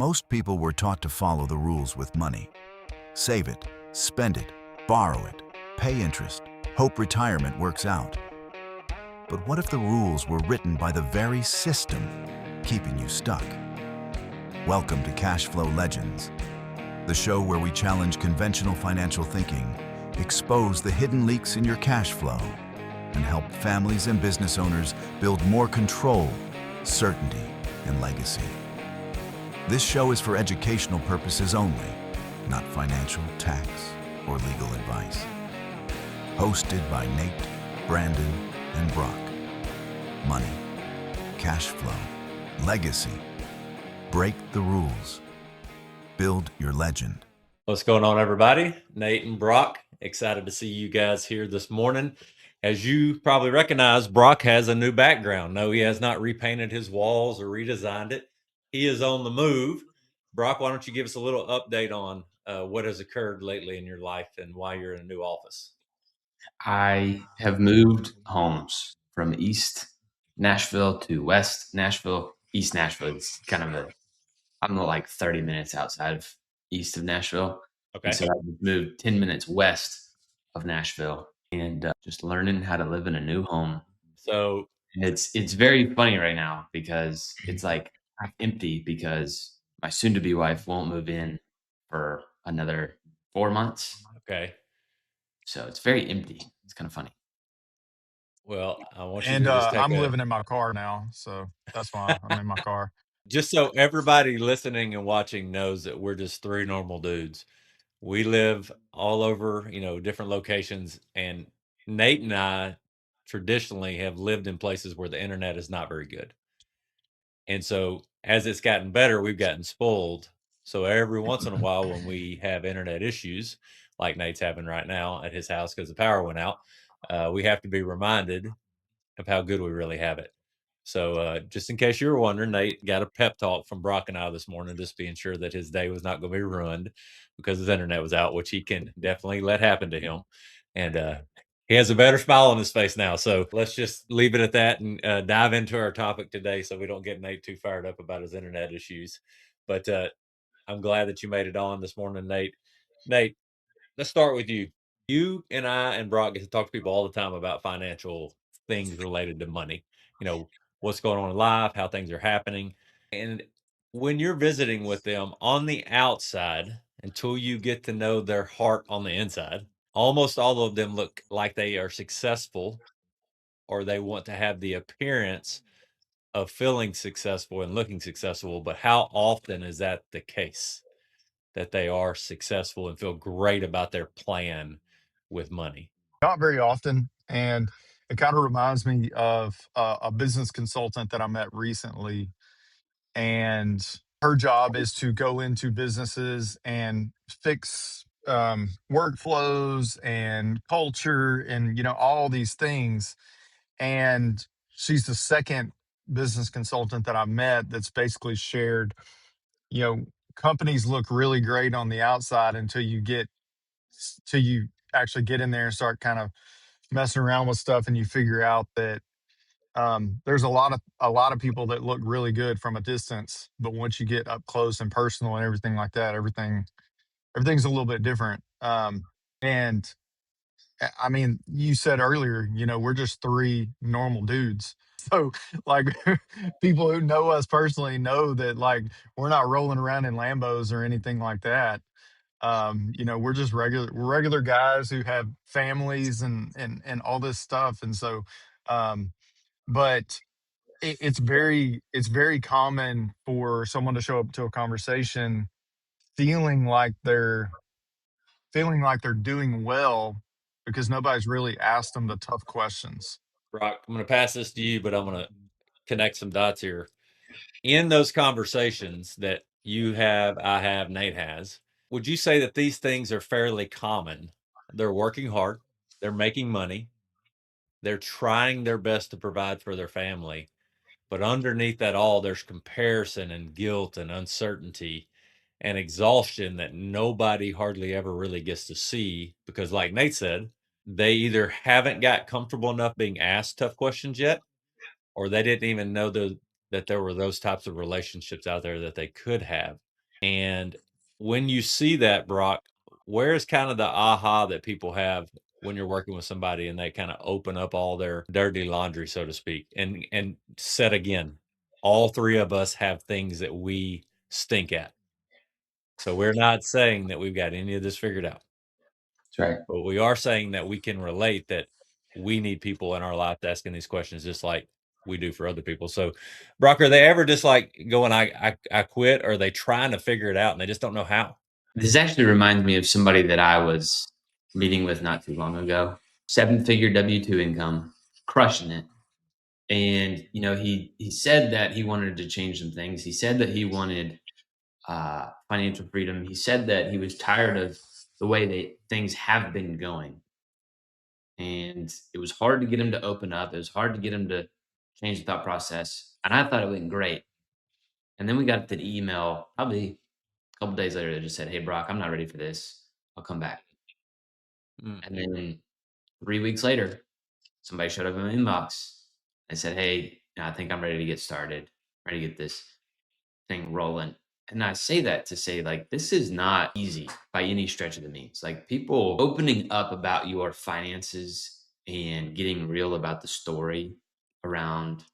Most people were taught to follow the rules with money. Save it, spend it, borrow it, pay interest, hope retirement works out. But what if the rules were written by the very system keeping you stuck? Welcome to Cashflow Legendz, the show where we challenge conventional financial thinking, expose the hidden leaks in your cash flow, and help families and business owners build more control, certainty, and legacy. This show is for educational purposes only, not financial, tax, or legal advice. Hosted by Nate, Brandon, and Brock. Money, cash flow, legacy. Break the rules. Build your legend. What's going on, everybody? Nate and Brock, excited to see you guys here this morning. As you probably recognize, Brock has a new background. No, he has not repainted his walls or redesigned it. He is on the move. Brock, why don't you give us a little update on what has occurred lately in your life and why you're in a new office? I have moved homes from East Nashville to West Nashville. East Nashville. It's kind of I'm like 30 minutes outside of east of Nashville. Okay. And so I moved 10 minutes west of Nashville and just learning how to live in a new home. So It's very funny right now because it's like half empty because my soon-to-be wife won't move in for another 4 months. okay. So it's very empty. It's kind of funny. Well, I want you And to just take I'm a living in my car now, so that's why I'm in my car. just so everybody listening and watching knows that we're just three normal dudes. We live all over, different locations, and Nate and I traditionally have lived in places where the internet is not very good. And so as it's gotten better, we've gotten spoiled. So every once in a while when we have internet issues, like Nate's having right now at his house because the power went out, we have to be reminded of how good we really have it. So just in case you were wondering, Nate got a pep talk from Brock and I this morning, just being sure that his day was not going to be ruined because his internet was out, which he can definitely let happen to him. And he has a better smile on his face now. So let's just leave it at that and dive into our topic today so we don't get Nate too fired up about his internet issues. But I'm glad that you made it on this morning, Nate. Nate, let's start with you. You and I and Brock get to talk to people all the time about financial things related to money. What's going on in life, how things are happening. And when you're visiting with them on the outside, until you get to know their heart on the inside, almost all of them look like they are successful or they want to have the appearance of feeling successful and looking successful. But how often is that the case? That they are successful and feel great about their plan with money? Not very often, and it kind of reminds me of a business consultant that I met recently, and her job is to go into businesses and fix workflows and culture and all these things. And she's the second business consultant that I met that's basically shared, you know, companies look really great on the outside until till you actually get in there and start kind of messing around with stuff, and you figure out that there's a lot of people that look really good from a distance, but once you get up close and personal and everything like that, everything's a little bit different. And I mean, you said earlier, we're just three normal dudes. So, like, people who know us personally know that, like, we're not rolling around in Lambos or anything like that. We're just regular guys who have families and all this stuff. And so, um, but it's very common for someone to show up to a conversation feeling like they're doing well because nobody's really asked them the tough questions. Brock, I'm going to pass this to you, but I'm going to connect some dots here. In those conversations that you have, I have, Nate has, would you say that these things are fairly common? They're working hard, they're making money, they're trying their best to provide for their family. But underneath that all, there's comparison and guilt and uncertainty and exhaustion that nobody hardly ever really gets to see because, like Nate said, they either haven't got comfortable enough being asked tough questions yet, or they didn't even know that there were those types of relationships out there that they could have. And when you see that, Brock, where's kind of the aha that people have when you're working with somebody and they kind of open up all their dirty laundry, so to speak? And said again, all three of us have things that we stink at. So we're not saying that we've got any of this figured out. That's right. But we are saying that we can relate that we need people in our life asking these questions just like we do for other people. So, Brock, are they ever just like going, I quit, or are they trying to figure it out and they just don't know how? This actually reminds me of somebody that I was meeting with not too long ago. 7-figure W-2 income, crushing it. And he said that he wanted to change some things. He said that he wanted financial freedom. He said that he was tired of the way that things have been going, and it was hard to get him to open up. It was hard to get him to change the thought process. And I thought it went great. And then we got the email probably a couple days later that just said, "Hey, Brock, I'm not ready for this. I'll come back." Mm. And then 3 weeks later, somebody showed up in my inbox. They said, "Hey, I think I'm ready to get started. Ready to get this thing rolling." And I say that to say, like, this is not easy by any stretch of the means. Like, people opening up about your finances and getting real about the story around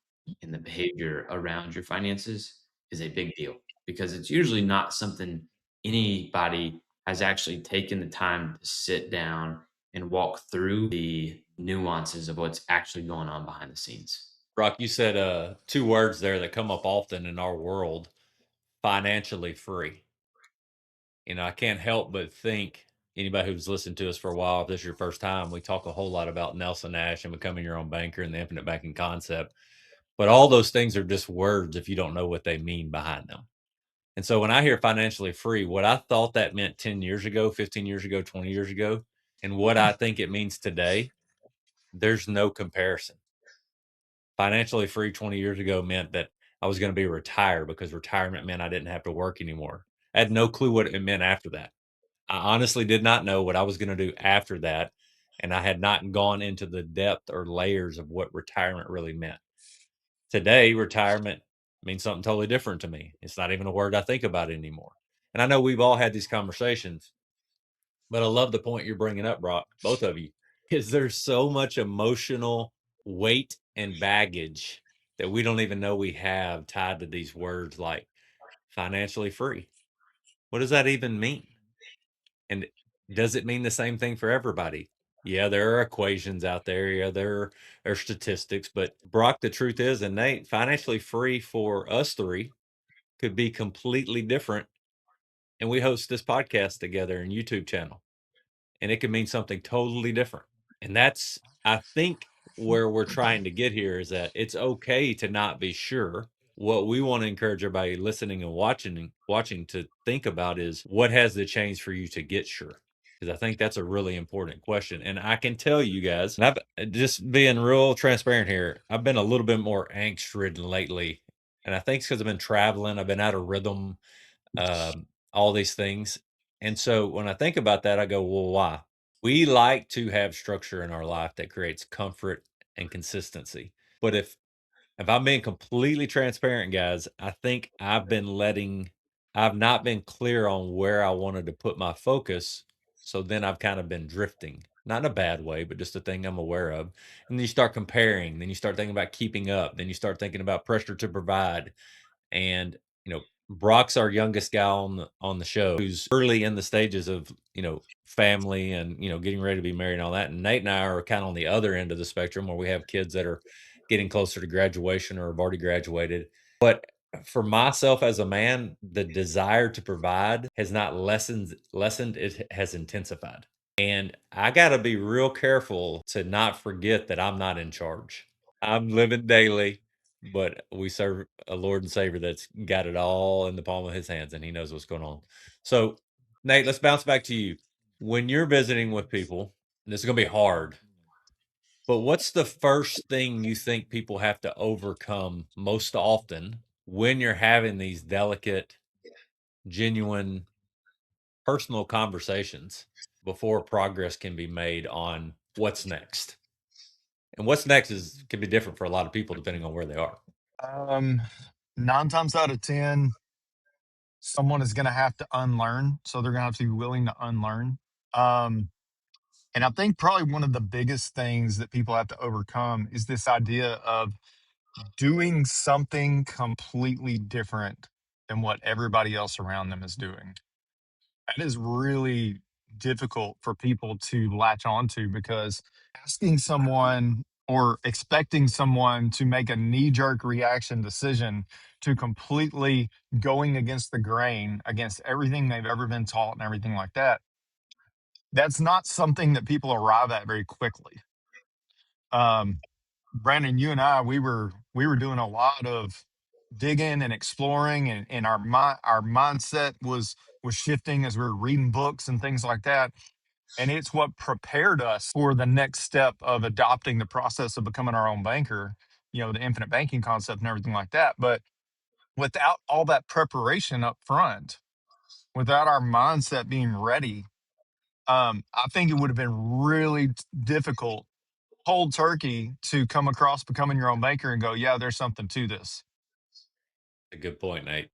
and the behavior around your finances is a big deal, because it's usually not something anybody has actually taken the time to sit down and walk through the nuances of what's actually going on behind the scenes. Brock, you said two words there that come up often in our world: financially free. I can't help but think, anybody who's listened to us for a while, if this is your first time, we talk a whole lot about Nelson Nash and becoming your own banker and the infinite banking concept. But all those things are just words if you don't know what they mean behind them. And so when I hear financially free, what I thought that meant 10 years ago, 15 years ago, 20 years ago, and what I think it means today, there's no comparison. Financially free 20 years ago meant that I was going to be retired, because retirement meant I didn't have to work anymore. I had no clue what it meant after that. I honestly did not know what I was going to do after that. And I had not gone into the depth or layers of what retirement really meant. Today, retirement means something totally different to me. It's not even a word I think about anymore. And I know we've all had these conversations, but I love the point you're bringing up, Brock, both of you, is there's so much emotional weight and baggage that we don't even know we have tied to these words like financially free. What does that even mean? And does it mean the same thing for everybody? Yeah, there are equations out there. Yeah, there are statistics. But Brock, the truth is, and Nate, financially free for us three could be completely different. And we host this podcast together and YouTube channel, and it could mean something totally different. And that's, I think, where we're trying to get here, is that it's okay to not be sure. What we want to encourage everybody listening and watching to think about is, what has to change for you to get sure? Because I think that's a really important question. And I can tell you guys, and I've just being real transparent here, I've been a little bit more angst ridden lately. And I think it's because I've been traveling, I've been out of rhythm, all these things. And so when I think about that, I go, well, why? We like to have structure in our life that creates comfort and consistency. But if I'm being completely transparent, guys, I think I've not been clear on where I wanted to put my focus. So then I've kind of been drifting, not in a bad way, but just a thing I'm aware of. And then you start comparing, then you start thinking about keeping up, then you start thinking about pressure to provide. And, Brock's our youngest guy on the show, who's early in the stages of, family and, getting ready to be married and all that. And Nate and I are kind of on the other end of the spectrum, where we have kids that are getting closer to graduation or have already graduated. But for myself as a man, the desire to provide has not lessened, it has intensified. And I got to be real careful to not forget that I'm not in charge. I'm living daily, but we serve a Lord and Savior that's got it all in the palm of his hands, and he knows what's going on. So, Nate, let's bounce back to you. When you're visiting with people, and this is going to be hard, but what's the first thing you think people have to overcome most often when you're having these delicate, genuine, personal conversations before progress can be made on what's next? And what's next can be different for a lot of people depending on where they are. Um, 9 times out of 10, someone is going to have to unlearn. So they're going to have to be willing to unlearn. Um, and I think probably one of the biggest things that people have to overcome is this idea of doing something completely different than what everybody else around them is doing. That is really difficult for people to latch onto, because asking someone or expecting someone to make a knee jerk reaction decision to completely going against the grain, against everything they've ever been taught and everything like that, that's not something that people arrive at very quickly. Um, Brandon, you and I, we were doing a lot of digging and exploring, and our mindset was shifting as we were reading books and things like that. And it's what prepared us for the next step of adopting the process of becoming our own banker, the infinite banking concept and everything like that. But without all that preparation up front, without our mindset being ready, I think it would have been really difficult, cold turkey, to come across becoming your own banker and go, yeah, there's something to this. A good point, Nate.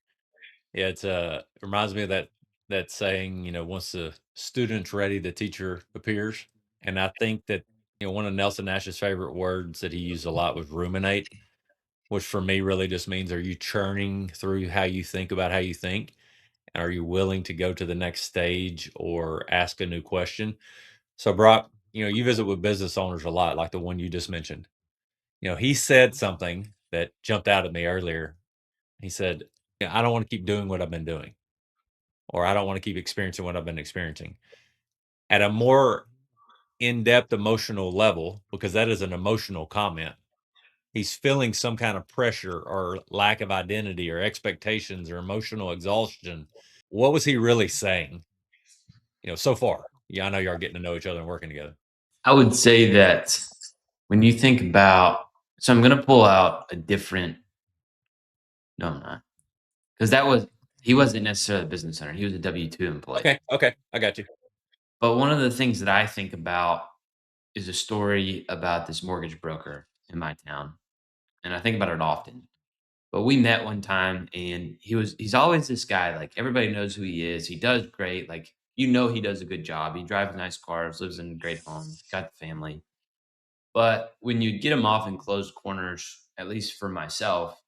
Yeah, it reminds me of that saying, once the student's ready, the teacher appears. And I think that, one of Nelson Nash's favorite words that he used a lot was ruminate, which for me really just means, are you churning through how you think about how you think? And are you willing to go to the next stage or ask a new question? So Brock, you visit with business owners a lot, like the one you just mentioned. He said something that jumped out at me earlier. He said, I don't want to keep doing what I've been doing, or I don't want to keep experiencing what I've been experiencing. At a more in-depth emotional level, because that is an emotional comment, he's feeling some kind of pressure or lack of identity or expectations or emotional exhaustion. What was he really saying, so far? Yeah, I know you are getting to know each other and working together. I would say that when you think about, so I'm going to pull out a different, no, I'm not, because he wasn't necessarily a business owner. He was a W-2 employee. Okay, I got you. But one of the things that I think about is a story about this mortgage broker in my town. And I think about it often. But we met one time, and he's always this guy, like, everybody knows who he is. He does great. Like, he does a good job. He drives nice cars, lives in a great home, got the family. But when you get him off in closed corners, at least for myself,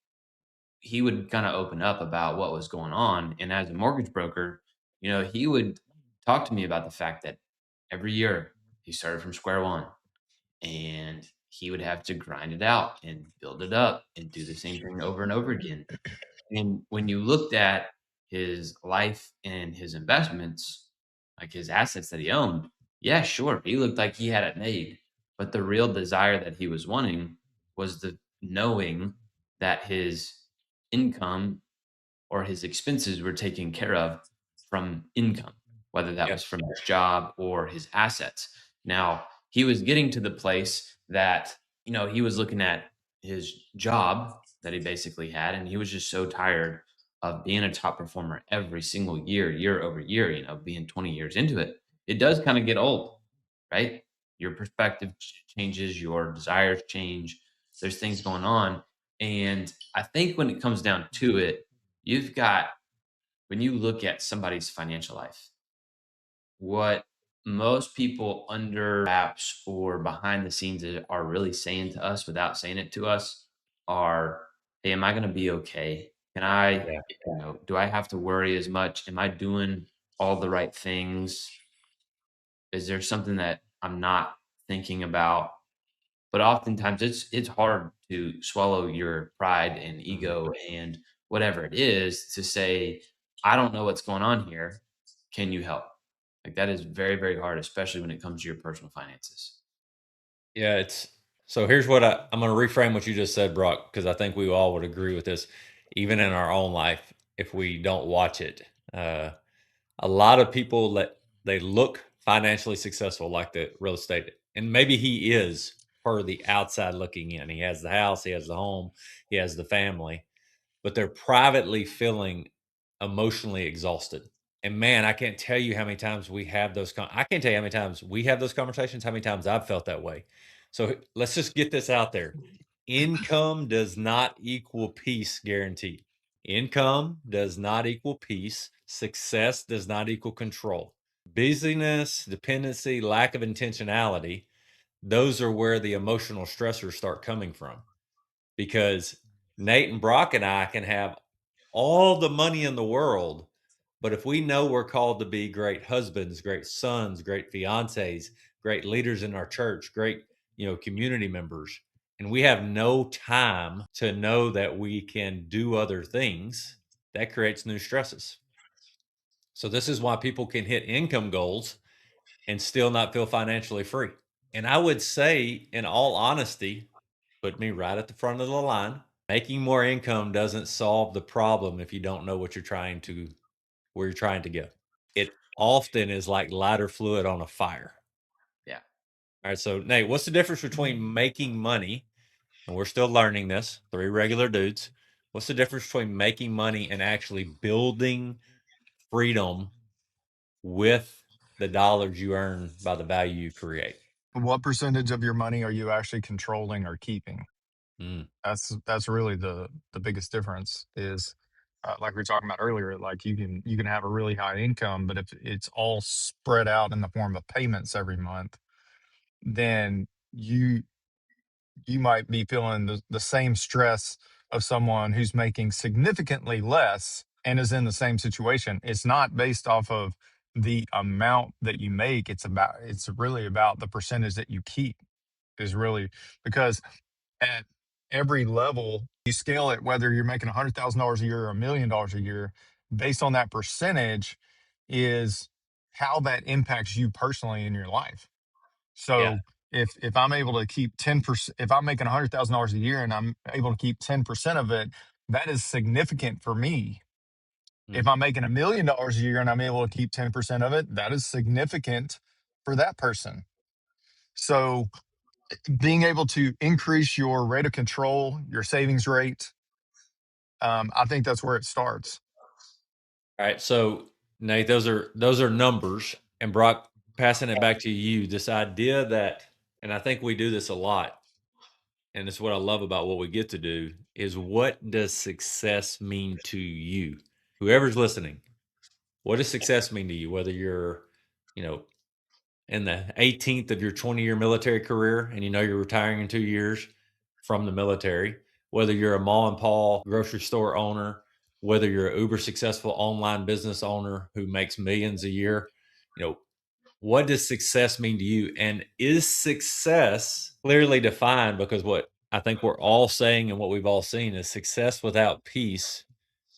he would kind of open up about what was going on. And as a mortgage broker, he would talk to me about the fact that every year he started from square one, and he would have to grind it out and build it up and do the same thing over and over again. And when you looked at his life and his investments, like his assets that he owned, yeah, sure, he looked like he had it made. But the real desire that he was wanting was the knowing that his income or his expenses were taken care of from income, whether that Yeah. was from his job or his assets. Now, he was getting to the place that, he was looking at his job that he basically had, and he was just so tired of being a top performer every single year, year over year, being 20 years into it. It does kind of get old, right? Your perspective changes, your desires change, there's things going on. And I think when it comes down to it, you've got, when you look at somebody's financial life, what most people under wraps or behind the scenes are really saying to us without saying it to us are, hey, am I going to be okay? Can I, Yeah. do I have to worry as much? Am I doing all the right things? Is there something that I'm not thinking about? But oftentimes it's hard to swallow your pride and ego and whatever it is to say, I don't know what's going on here. Can you help? Like, that is very, very hard, especially when it comes to your personal finances. Yeah, so here's what I'm going to reframe what you just said, Brock, because I think we all would agree with this, even in our own life, if we don't watch it. A lot of people they look financially successful, like the real estate, and maybe he is per the outside looking in. He has the house, he has the home, he has the family, but they're privately feeling emotionally exhausted. And man, I can't tell you how many times we have those. I can't tell you how many times we have those conversations. How many times I've felt that way. So let's just get this out there. Income does not equal peace guaranteed. Income does not equal peace. Success does not equal control. Busyness, dependency, lack of intentionality, those are where the emotional stressors start coming from. Because Nate and Brock and I can have all the money in the world, but if we know we're called to be great husbands, great sons, great fiancés, great leaders in our church, great, community members, and we have no time to know that we can do other things, that creates new stresses. So this is why people can hit income goals and still not feel financially free. And I would say, in all honesty, put me right at the front of the line. Making more income doesn't solve the problem if you don't know where you're trying to go. It often is like lighter fluid on a fire. Yeah. All right. So, Nate, what's the difference between making money, and we're still learning this, three regular dudes? What's the difference between making money and actually building freedom with the dollars you earn by the value you create? What percentage of your money are you actually controlling or keeping? Mm, That's really the biggest difference is like we were talking about earlier, like you can have a really high income, but if it's all spread out in the form of payments every month, then you might be feeling the same stress of someone who's making significantly less and is in the same situation. It's not based off of the amount that you make. It's really about the percentage that you keep is really because at every level you scale it, whether you're making $100,000 a year or $1 million a year, based on that percentage is how that impacts you personally in your life. yeah. So if I'm able to keep 10%, if I'm making $100,000 a year and I'm able to keep 10% of it, that is significant for me. If Mm. I'm making $1 million a year and I'm able to keep 10% of it, that is significant for that person. So being able to increase your rate of control, your savings rate, I think that's where it starts. All right. So, Nate, those are numbers. And Brock, passing it back to you, this idea that, and I think we do this a lot, and it's what I love about what we get to do, is what does success mean to you? Whoever's listening, what does success mean to you? Whether you're, you know, in the 18th of your 20-year military career and you're retiring in 2 years from the military, whether you're a mall and paul grocery store owner, whether you're an uber successful online business owner who makes millions a year, what does success mean to you? And is success clearly defined? Because what I think we're all saying and what we've all seen is success without peace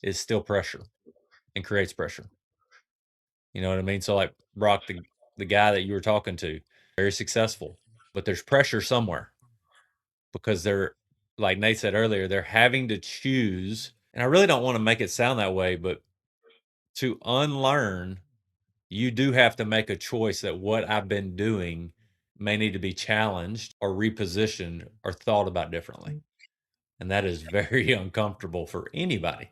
is still pressure and creates pressure. You know what I mean? So like Brock, the guy that you were talking to, very successful, but there's pressure somewhere because they're, like Nate said earlier, they're having to choose. And I really don't want to make it sound that way, but to unlearn, you do have to make a choice that what I've been doing may need to be challenged or repositioned or thought about differently. And that is very uncomfortable for anybody.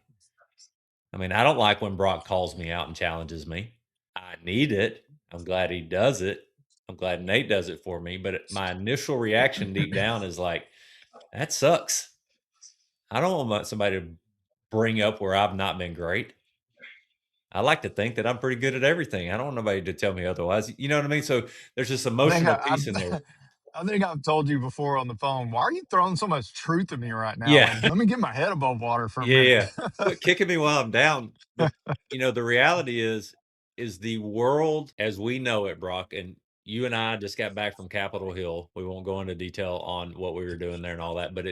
I mean, I don't like when Brock calls me out and challenges me. I need it. I'm glad he does it. I'm glad Nate does it for me. But my initial reaction deep down is like, that sucks. I don't want somebody to bring up where I've not been great. I like to think that I'm pretty good at everything. I don't want nobody to tell me otherwise. You know what I mean? So there's this I think emotional I, piece in there. I've, I think I've told you before on the phone. Why are you throwing so much truth at me right now? Yeah. Like, let me get my head above water for a Yeah. minute. Yeah. Quit kicking me while I'm down. But the reality is the world as we know it, Brock, and you and I just got back from Capitol Hill. We won't go into detail on what we were doing there and all that, but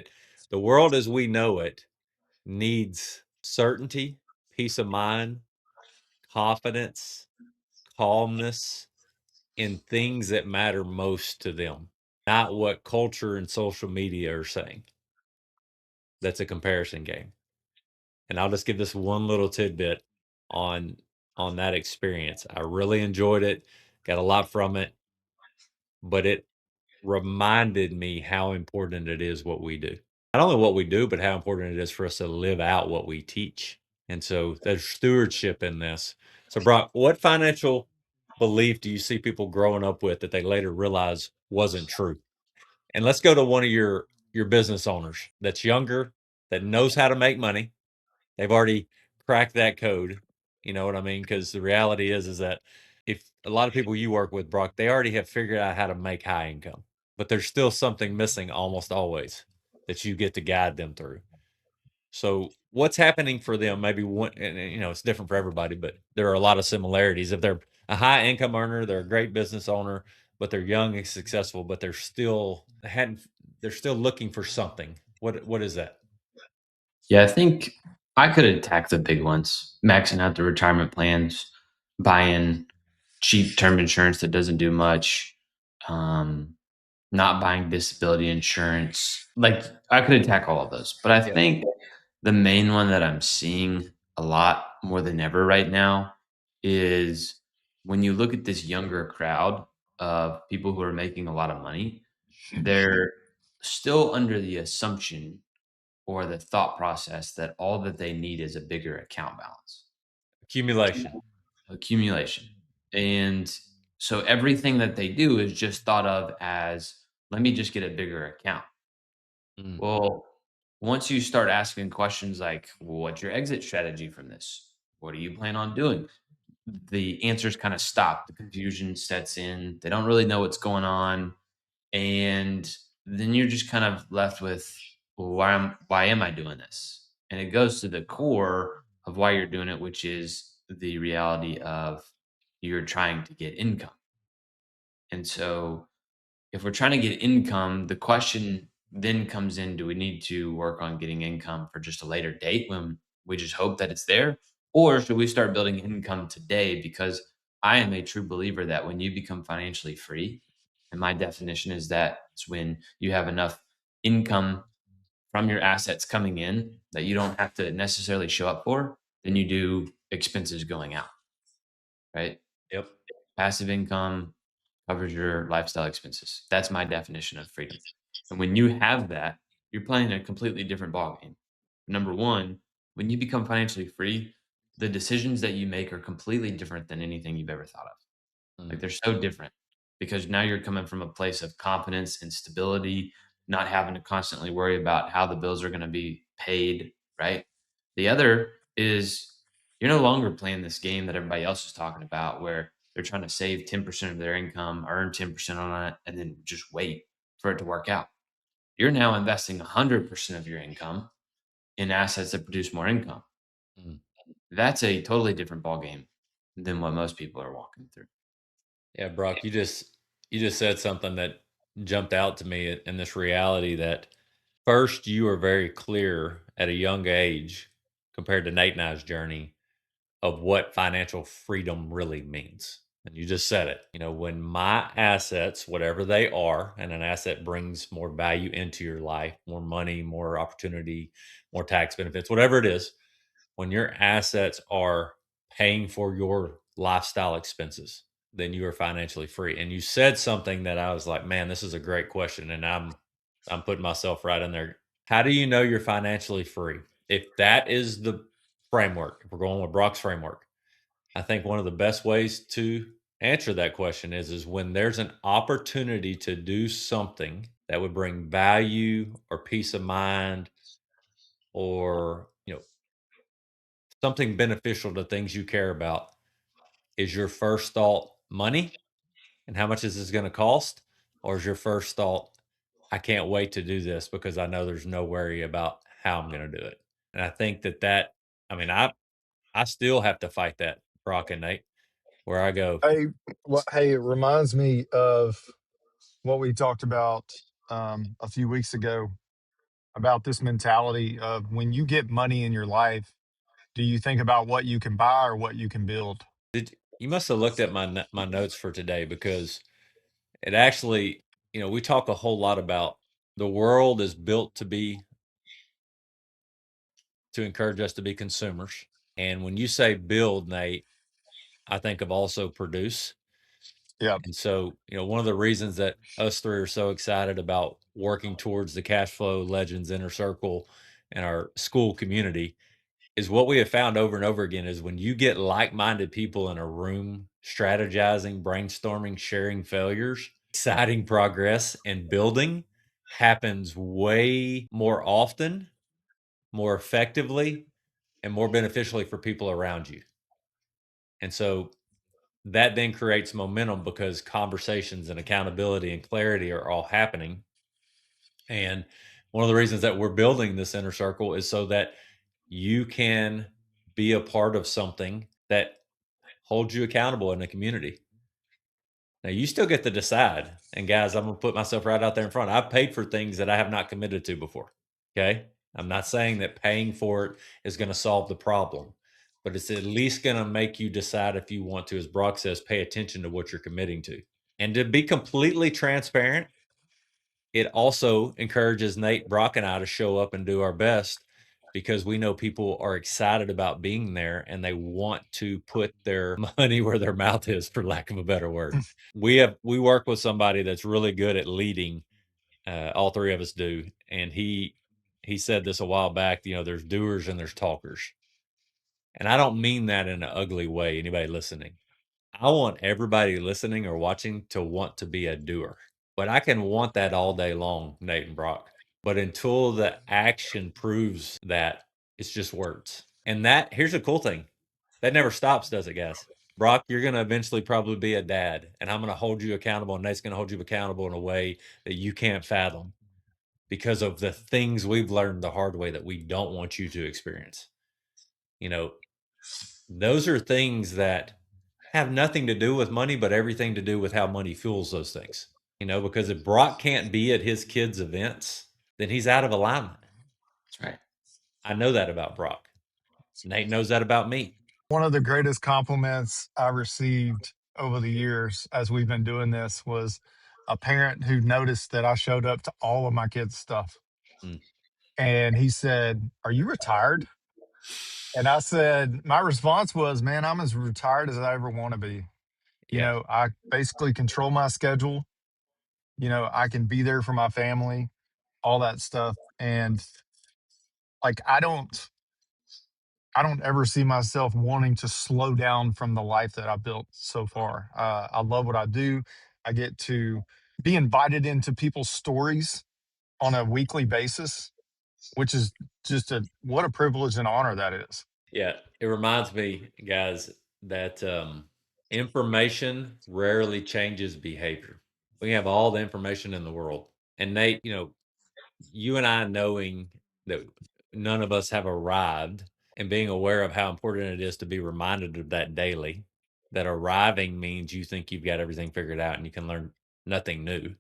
the world as we know it needs certainty, peace of mind, confidence, calmness in things that matter most to them, not what culture and social media are saying. That's a comparison game. And I'll just give this one little tidbit on that experience. I really enjoyed it, got a lot from it, but it reminded me how important it is what we do. Not only what we do, but how important it is for us to live out what we teach. And so there's stewardship in this. So Brock, what financial belief do you see people growing up with that they later realize wasn't true? And let's go to one of your business owners that's younger, that knows how to make money, They've already cracked that code. You know what I mean? Because the reality is that if a lot of people you work with, Brock, they already have figured out how to make high income, but there's still something missing almost always that you get to guide them through. So what's happening for them? Maybe one, and it's different for everybody, but there are a lot of similarities. If they're a high income earner, they're a great business owner, but they're young and successful, but they're still looking for something. What is that? Yeah, I think I could attack the big ones, maxing out the retirement plans, buying cheap term insurance that doesn't do much, um, not buying disability insurance. Like I could attack all of those, but I Yeah. think the main one that I'm seeing a lot more than ever right now is when you look at this younger crowd of people who are making a lot of money, they're still under the assumption or the thought process that all that they need is a bigger account balance, Accumulation. accumulation. And so everything that they do is just thought of as, let me just get a bigger account. Mm. Well, once you start asking questions like, well, what's your exit strategy from this? What do you plan on doing? The answers kind of stop. The confusion sets in. They don't really know what's going on. And then you're just kind of left with, well, why am I doing this? And it goes to the core of why you're doing it, which is the reality of you're trying to get income. And so if we're trying to get income, the question then comes in, do we need to work on getting income for just a later date when we just hope that it's there? Or should we start building income today? Because I am a true believer that when you become financially free, and my definition is that it's when you have enough income from your assets coming in that you don't have to necessarily show up for, than you do expenses going out, right? Yep. Passive income covers your lifestyle expenses. That's my definition of freedom. And when you have that, you're playing a completely different ballgame. Number one, when you become financially free, the decisions that you make are completely different than anything you've ever thought of. Like Mm. they're so different because now you're coming from a place of confidence and stability, not having to constantly worry about how the bills are going to be paid, right? The other is you're no longer playing this game that everybody else is talking about where they're trying to save 10% of their income, earn 10% on it, and then just wait for it to work out. You're now investing 100% of your income in assets that produce more income. Mm. That's a totally different ballgame than what most people are walking through. Yeah, Brock, you just said something that jumped out to me in this reality that first you were very clear at a young age compared to Nate and I's journey of what financial freedom really means. And you just said it. When my assets, whatever they are, and an asset brings more value into your life, more money, more opportunity, more tax benefits, whatever it is, when your assets are paying for your lifestyle expenses, then you are financially free. And you said something that I was like, man, this is a great question. And I'm putting myself right in there. How do you know you're financially free? If that is the framework, if we're going with Brock's framework, I think one of the best ways to answer that question is when there's an opportunity to do something that would bring value or peace of mind or something beneficial to things you care about. Is your first thought money and how much is this going to cost? Or is your first thought, I can't wait to do this because I know there's no worry about how I'm going to do it? And I think I mean, I still have to fight that, Brock and Nate, where I go, Hey, hey, it reminds me of what we talked about a few weeks ago about this mentality of when you get money in your life, do you think about what you can buy or what you can build? you must have looked at my notes for today because it actually, we talk a whole lot about the world is built to encourage us to be consumers. And when you say build, Nate, I think of also produce. Yeah. And so, one of the reasons that us three are so excited about working towards the Cashflow Legends Inner Circle and our school community is what we have found over and over again is when you get like-minded people in a room strategizing, brainstorming, sharing failures, exciting progress and building happens way more often, more effectively, and more beneficially for people around you. And so that then creates momentum because conversations and accountability and clarity are all happening. And one of the reasons that we're building this inner circle is so that you can be a part of something that holds you accountable in the community. Now you still get to decide. And guys, I'm gonna put myself right out there in front. I've paid for things that I have not committed to before. Okay. I'm not saying that paying for it is going to solve the problem, but it's at least going to make you decide if you want to, as Brock says, pay attention to what you're committing to. And to be completely transparent, it also encourages Nate, Brock, and I to show up and do our best because we know people are excited about being there and they want to put their money where their mouth is, for lack of a better word. We work with somebody that's really good at leading. All three of us do. And he said this a while back, there's doers and there's talkers. And I don't mean that in an ugly way, anybody listening. I want everybody listening or watching to want to be a doer. But I can want that all day long, Nate and Brock. But until the action proves that, it's just words. And here's the cool thing. That never stops, does it, guys? Brock, you're going to eventually probably be a dad, and I'm going to hold you accountable, and Nate's going to hold you accountable in a way that you can't fathom because of the things we've learned the hard way that we don't want you to experience. Those are things that have nothing to do with money, but everything to do with how money fuels those things. Because if Brock can't be at his kids' events, then he's out of alignment. That's right. I know that about Brock. Nate knows that about me. One of the greatest compliments I received over the years as we've been doing this was a parent who noticed that I showed up to all of my kids' stuff. And he said, "Are you retired?" And I said, my response was, "Man, I'm as retired as I ever want to be. I basically control my schedule. I can be there for my family, all that stuff. And like, I don't ever see myself wanting to slow down from the life that I built so far. I love what I do. I get to be invited into people's stories on a weekly basis, which is just what a privilege and honor that is." Yeah, it reminds me, guys, that information rarely changes behavior. We have all the information in the world. And Nate, you and I knowing that none of us have arrived and being aware of how important it is to be reminded of that daily, that arriving means you think you've got everything figured out and you can learn nothing new.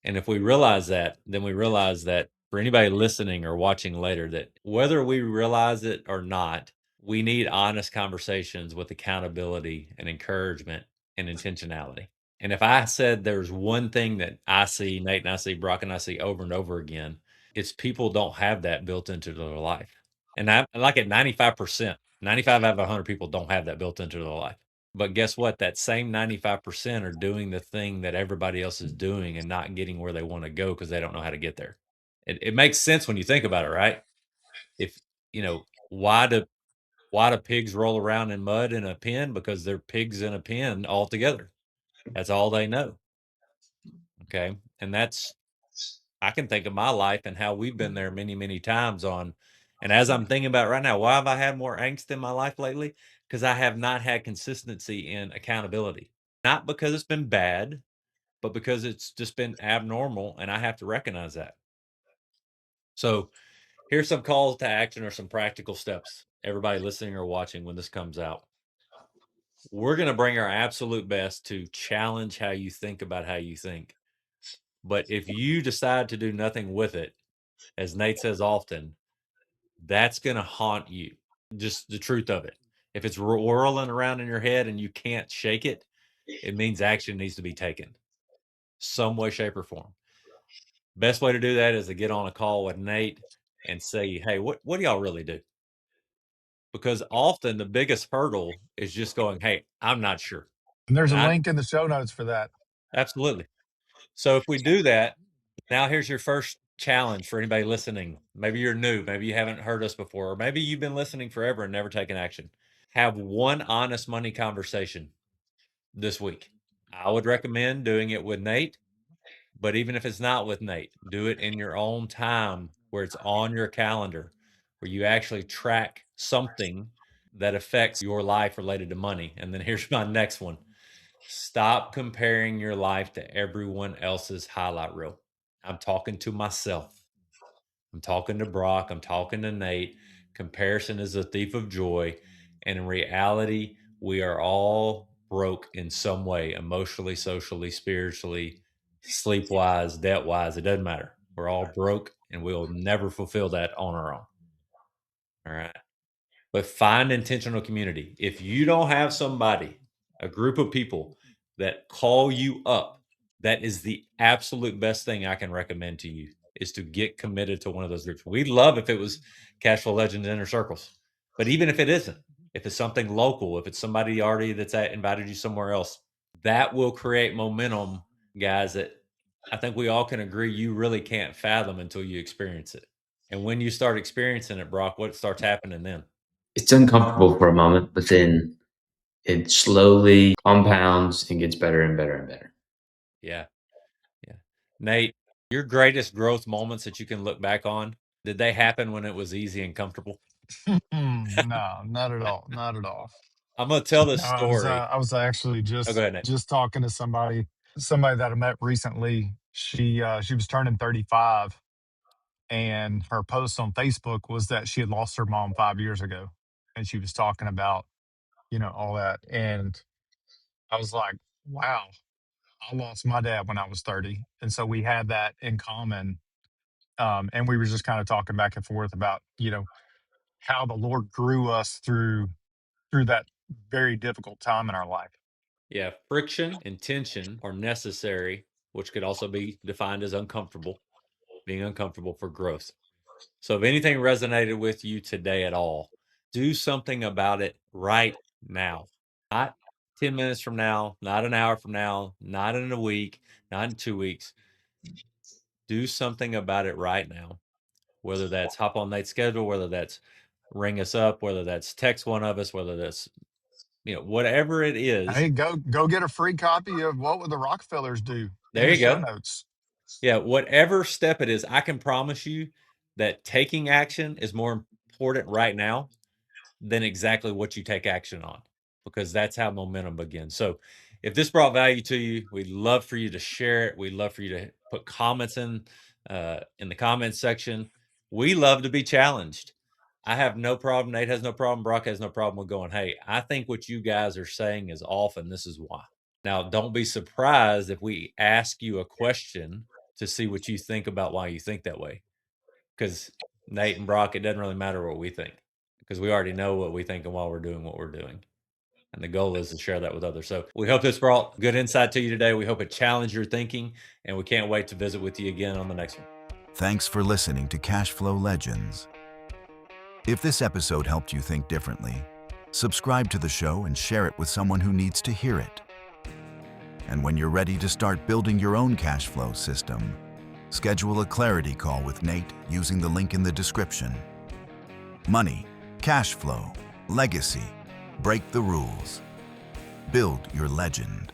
And if we realize that, then we realize that for anybody listening or watching later, that whether we realize it or not, we need honest conversations with accountability and encouragement and intentionality. And if I said there's one thing that I see, Nate and I see, Brock and I see over and over again, it's people don't have that built into their life. And I like at 95%, 95 out of 100 people don't have that built into their life. But guess what? That same 95% are doing the thing that everybody else is doing and not getting where they want to go because they don't know how to get there. It makes sense when you think about it, right? If why do pigs roll around in mud in a pen? Because they're pigs in a pen altogether. That's all they know. Okay. And I can think of my life and how we've been there many, many times and as I'm thinking about it right now, why have I had more angst in my life lately? Because I have not had consistency in accountability. Not because it's been bad, but because it's just been abnormal and I have to recognize that. So here's some calls to action or some practical steps. Everybody listening or watching when this comes out. We're going to bring our absolute best to challenge how you think about how you think. But if you decide to do nothing with it, as Nate says often, that's going to haunt you. Just the truth of it. If it's whirling around in your head and you can't shake it, it means action needs to be taken some way, shape, or form. Best way to do that is to get on a call with Nate and say, "Hey, what do y'all really do?" Because often the biggest hurdle is just going, "Hey, I'm not sure." And there's And a I link in the show notes for that. absolutely. So if we do that, now here's your first challenge for anybody listening. Maybe you're new, maybe you haven't heard us before, or maybe you've been listening forever and never taken action. Have one honest money conversation this week. I would recommend doing it with Nate, but even if it's not with Nate, do it in your own time where it's on your calendar, where you actually track something that affects your life related to money. And then here's my next one. Stop comparing your life to everyone else's highlight reel. I'm talking to myself. I'm talking to Brock. I'm talking to Nate. Comparison is a thief of joy. And in reality, we are all broke in some way, emotionally, socially, spiritually, sleep wise, debt wise. It doesn't matter. We're all broke and we'll never fulfill that on our own. All right. But find intentional community. If you don't have somebody, a group of people that call you up, that is the absolute best thing I can recommend to you, is to get committed to one of those groups. We'd love if it was Cashflow Legendz Inner Circles. But even if it isn't, if it's something local, if it's somebody already that's invited you somewhere else, that will create momentum, guys, that I think we all can agree you really can't fathom until you experience it. And when you start experiencing it, Brock, what starts happening then? It's uncomfortable for a moment, but then it slowly compounds and gets better and better and better. Yeah. Yeah. Nate, your greatest growth moments that you can look back on, did they happen when it was easy and comfortable? No, not at all. Not at all. I'm going to tell this No, story. I was actually Oh, go ahead, Nate. just talking to somebody that I met recently. She was turning 35, and her post on Facebook was that she had lost her mom 5 years ago, and she was talking about all that, and I was like, wow, I lost my dad when I was 30, and so we had that in common. And we were just kind of talking back and forth about how the Lord grew us through that very difficult time in our life. Yeah. Friction and tension are necessary, which could also be defined as uncomfortable, being uncomfortable for growth. So if anything resonated with you today at all, do something about it right now. Not 10 minutes from now, not an hour from now, not in a week, not in 2 weeks. Do something about it right now. Whether that's hop on Nate's schedule, whether that's ring us up, whether that's text one of us, whether that's, whatever it is. Hey, go get a free copy of What Would the Rockefellers Do in There the you show go. notes. Yeah, whatever step it is, I can promise you that taking action is more important right now than exactly what you take action on, because that's how momentum begins. So if this brought value to you, we'd love for you to share it. We'd love for you to put comments in the comments section. We love to be challenged. I have no problem. Nate has no problem. Brock has no problem with going, hey, I think what you guys are saying is off, and this is why. Now, don't be surprised if we ask you a question to see what you think about why you think that way. Because Nate and Brock, it doesn't really matter what we think, because we already know what we think and why we're doing what we're doing. And the goal is to share that with others. So we hope this brought good insight to you today. We hope it challenged your thinking, and we can't wait to visit with you again on the next one. Thanks for listening to Cashflow Legendz. If this episode helped you think differently, subscribe to the show and share it with someone who needs to hear it. And when you're ready to start building your own cash flow system, schedule a clarity call with Nate using the link in the description. Money, cash flow, legacy. Break the rules. Build your legend.